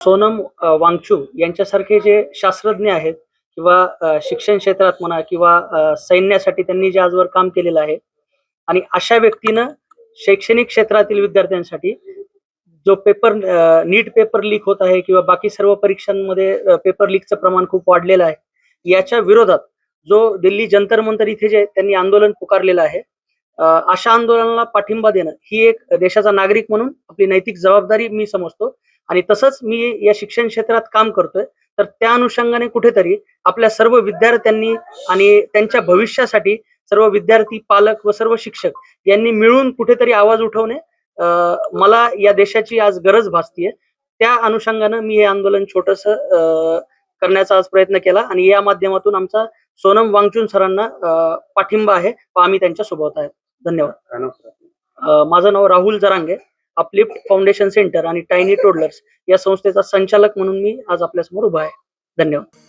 सोनम वांगचुक यांच्यासारखे जे शास्त्रज्ञ आहेत किंवा शिक्षण क्षेत्रात म्हणा किंवा सैन्यासाठी त्यांनी जे आजवर काम केलेलं आहे आणि अशा व्यक्तीनं शैक्षणिक क्षेत्रातील विद्यार्थ्यांसाठी जो पेपर नीट पेपर लीक होत आहे किंवा बाकी सर्व परीक्षांमध्ये पेपर लीकचं प्रमाण खूप वाढलेलं आहे, याच्या विरोधात जो दिल्ली जंतर मंतर इथे जे त्यांनी आंदोलन पुकारलेलं आहे, अशा आंदोलनाला पाठिंबा देणं ही एक देशाचा नागरिक म्हणून आपली नैतिक जबाबदारी मी समजतो. आणि तसंच मी या शिक्षण क्षेत्रात काम करतोय, तर त्या अनुषंगाने कुठेतरी आपल्या सर्व विद्यार्थ्यांनी आणि त्यांच्या भविष्यासाठी सर्व विद्यार्थी, पालक व सर्व शिक्षक यांनी मिळून कुठेतरी आवाज उठवणे मला या देशाची आज गरज भासतीये. त्या अनुषंगानं मी हे आंदोलन छोटंसं करण्याचा आज प्रयत्न केला आणि या माध्यमातून आमचा सोनम वांगचुक सरांना पाठिंबा आहे व आम्ही त्यांच्या सोबत आहे. धन्यवाद. माझं नाव Rahul Jarange. Uplift foundation centre आणि टायनी टोडलर्स या संस्थेचा संचालक म्हणून मी आज आपल्यासमोर उभा आहे. धन्यवाद.